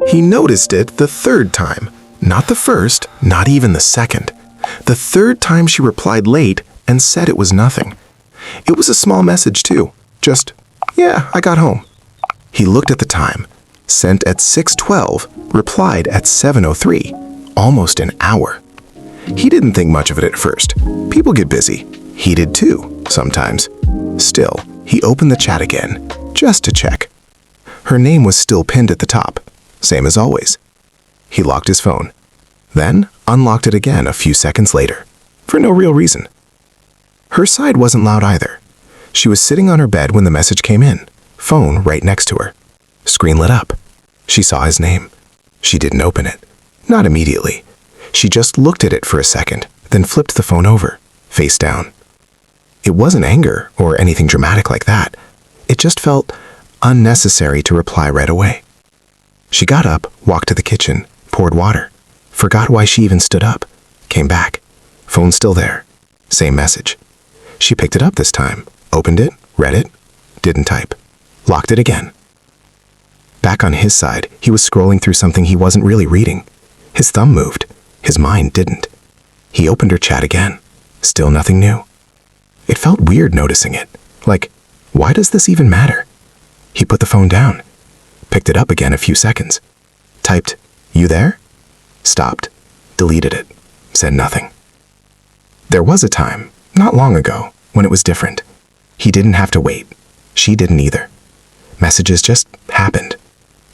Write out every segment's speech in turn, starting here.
He noticed it the third time, not the first, not even the second. The third time she replied late and said it was nothing. It was a small message too, just, "Yeah, I got home." He looked at the time, sent at 6:12, replied at 7:03, almost an hour. He didn't think much of it at first. People get busy. He did too, sometimes. Still, he opened the chat again, just to check. Her name was still pinned at the top, same as always. He locked his phone, then unlocked it again a few seconds later, for no real reason. Her side wasn't loud either. She was sitting on her bed when the message came in, phone right next to her. Screen lit up. She saw his name. She didn't open it. Not immediately. She just looked at it for a second, then flipped the phone over, face down. It wasn't anger or anything dramatic like that. It just felt unnecessary to reply right away. She got up, walked to the kitchen, poured water, forgot why she even stood up, came back. Phone still there. Same message. She picked it up this time, opened it, read it, didn't type, locked it again. Back on his side, he was scrolling through something he wasn't really reading. His thumb moved. His mind didn't. He opened her chat again. Still nothing new. It felt weird noticing it. Like, why does this even matter? He put the phone down, picked it up again a few seconds, typed, "You there?" Stopped, deleted it, said nothing. There was a time, not long ago, when it was different. He didn't have to wait. She didn't either. Messages just happened.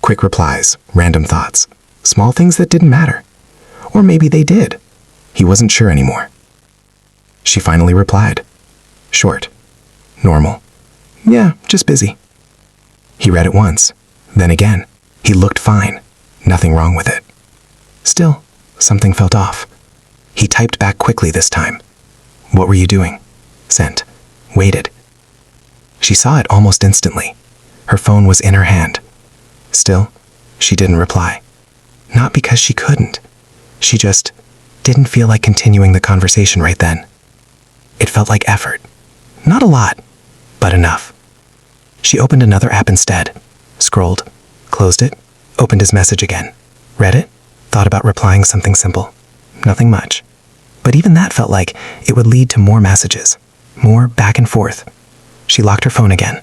Quick replies, random thoughts, small things that didn't matter. Or maybe they did. He wasn't sure anymore. She finally replied. Short. Normal. "Yeah, just busy." He read it once, then again. He looked fine. Nothing wrong with it. Still, something felt off. He typed back quickly this time. "What were you doing?" Sent. Waited. She saw it almost instantly. Her phone was in her hand. Still, she didn't reply. Not because she couldn't. She just didn't feel like continuing the conversation right then. It felt like effort. Not a lot, but enough. She opened another app instead, scrolled, closed it, opened his message again, read it, thought about replying something simple. Nothing much. But even that felt like it would lead to more messages, more back and forth. She locked her phone again.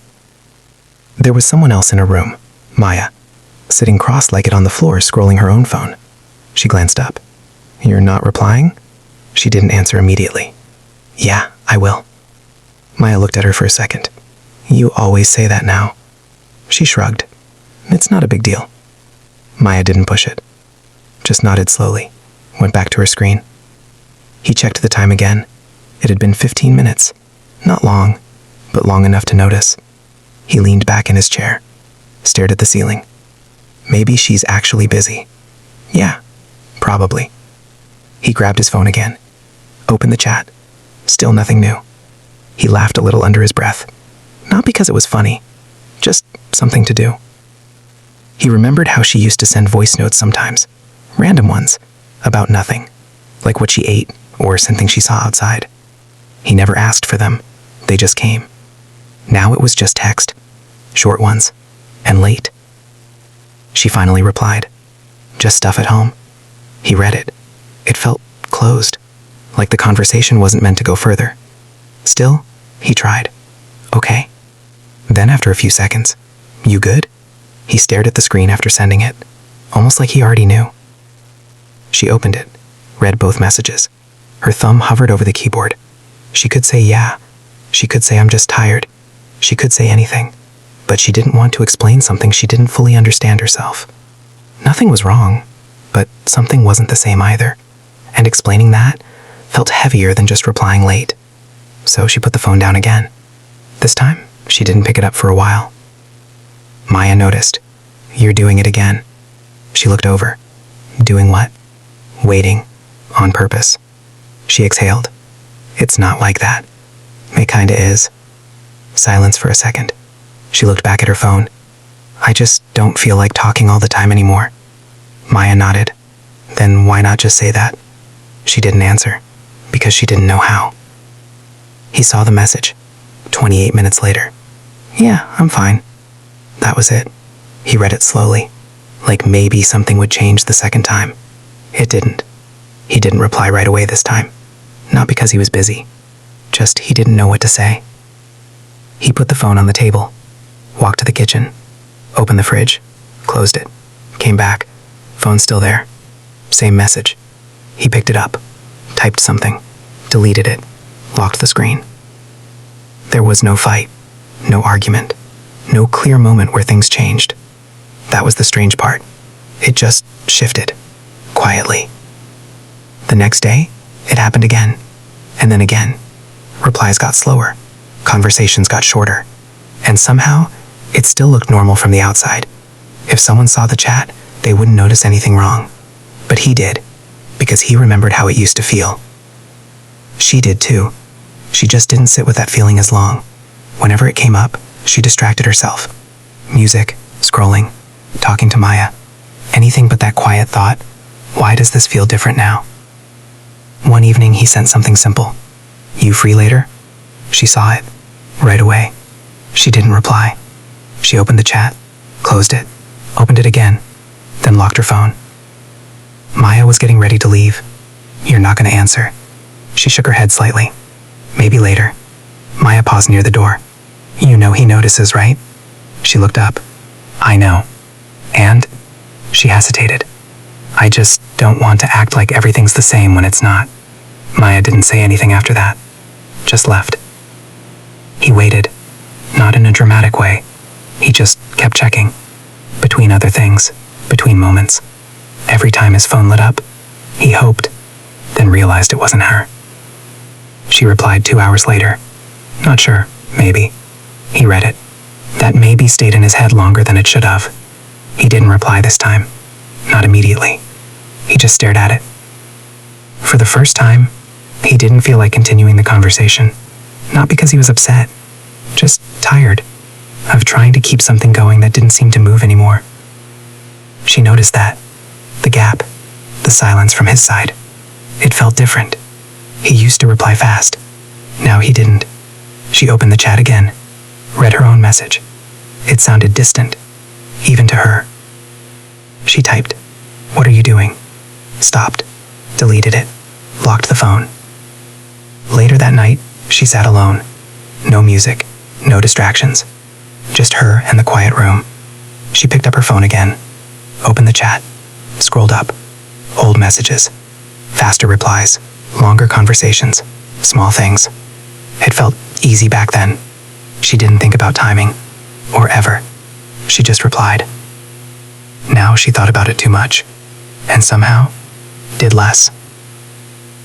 There was someone else in her room, Maya, sitting cross-legged on the floor scrolling her own phone. She glanced up. "You're not replying?" She didn't answer immediately. "Yeah, I will." Maya looked at her for a second. "You always say that now." She shrugged. "It's not a big deal." Maya didn't push it. Just nodded slowly, went back to her screen. He checked the time again. It had been 15 minutes. Not long, but long enough to notice. He leaned back in his chair, stared at the ceiling. Maybe she's actually busy. Yeah, probably. He grabbed his phone again, opened the chat. Still nothing new. He laughed a little under his breath. Not because it was funny, just something to do. He remembered how she used to send voice notes sometimes, random ones, about nothing, like what she ate or something she saw outside. He never asked for them, they just came. Now it was just text, short ones, and late. She finally replied, "Just stuff at home." He read it. It felt closed, like the conversation wasn't meant to go further. Still, he tried. "Okay." Then after a few seconds, "You good?" He stared at the screen after sending it, almost like he already knew. She opened it, read both messages. Her thumb hovered over the keyboard. She could say yeah. She could say "I'm just tired." She could say anything, but she didn't want to explain something she didn't fully understand herself. Nothing was wrong, but something wasn't the same either, and explaining that felt heavier than just replying late. So she put the phone down again. This time, she didn't pick it up for a while. Maya noticed. "You're doing it again." She looked over. Doing what? Waiting. On purpose. She exhaled. "It's not like that." "It kinda is." Silence for a second. She looked back at her phone. "I just don't feel like talking all the time anymore." Maya nodded. "Then why not just say that?" She didn't answer, because she didn't know how. He saw the message. 28 minutes later. "Yeah, I'm fine." That was it. He read it slowly, like maybe something would change the second time. It didn't. He didn't reply right away this time. Not because he was busy. Just he didn't know what to say. He put the phone on the table, walked to the kitchen, opened the fridge, closed it, came back. Phone still there. Same message. He picked it up, typed something, deleted it, locked the screen. There was no fight, no argument, no clear moment where things changed. That was the strange part. It just shifted, quietly. The next day, it happened again, and then again. Replies got slower, conversations got shorter, and somehow, it still looked normal from the outside. If someone saw the chat, they wouldn't notice anything wrong. But he did, because he remembered how it used to feel. She did too. She just didn't sit with that feeling as long. Whenever it came up, she distracted herself. Music, scrolling, talking to Maya. Anything but that quiet thought, why does this feel different now? One evening he sent something simple. You free later? She saw it, right away. She didn't reply. She opened the chat, closed it, opened it again, then locked her phone. Maya was getting ready to leave. You're not going to answer. She shook her head slightly. Maybe later. Maya paused near the door. You know he notices, right? She looked up. I know. And? She hesitated. I just don't want to act like everything's the same when it's not. Maya didn't say anything after that. Just left. He waited. Not in a dramatic way. He just kept checking. Between other things. Between moments. Every time his phone lit up, he hoped, then realized it wasn't her. She replied 2 hours later. Not sure, maybe. He read it. That maybe stayed in his head longer than it should have. He didn't reply this time. Not immediately. He just stared at it. For the first time, he didn't feel like continuing the conversation. Not because he was upset. Just tired of trying to keep something going that didn't seem to move anymore. She noticed that. The gap. The silence from his side. It felt different. He used to reply fast. Now he didn't. She opened the chat again. Read her own message. It sounded distant. Even to her. She typed, "What are you doing?" Stopped. Deleted it. Locked the phone. Later that night, she sat alone. No music. No distractions. Just her and the quiet room. She picked up her phone again. Opened the chat. Scrolled up. Old messages. Faster replies. Longer conversations. Small things. It felt easy back then. She didn't think about timing. Or ever. She just replied. Now she thought about it too much. And somehow, did less.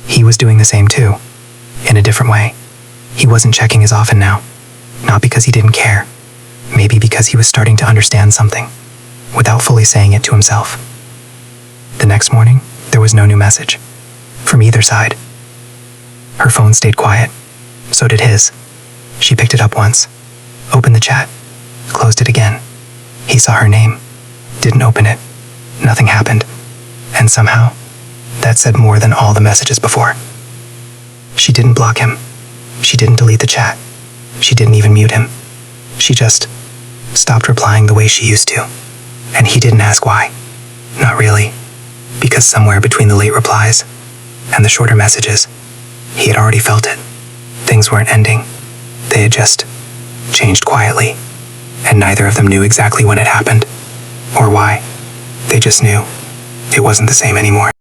He was doing the same too. In a different way. He wasn't checking as often now. Not because he didn't care. Maybe because he was starting to understand something. Without fully saying it to himself. The next morning, there was no new message. From either side. Her phone stayed quiet. So did his. She picked it up once. Opened the chat. Closed it again. He saw her name. Didn't open it. Nothing happened. And somehow, that said more than all the messages before. She didn't block him. She didn't delete the chat. She didn't even mute him. She just stopped replying the way she used to. And he didn't ask why. Not really. Because somewhere between the late replies and the shorter messages, he had already felt it. Things weren't ending. They had just changed quietly. And neither of them knew exactly when it happened. Or why. They just knew it wasn't the same anymore.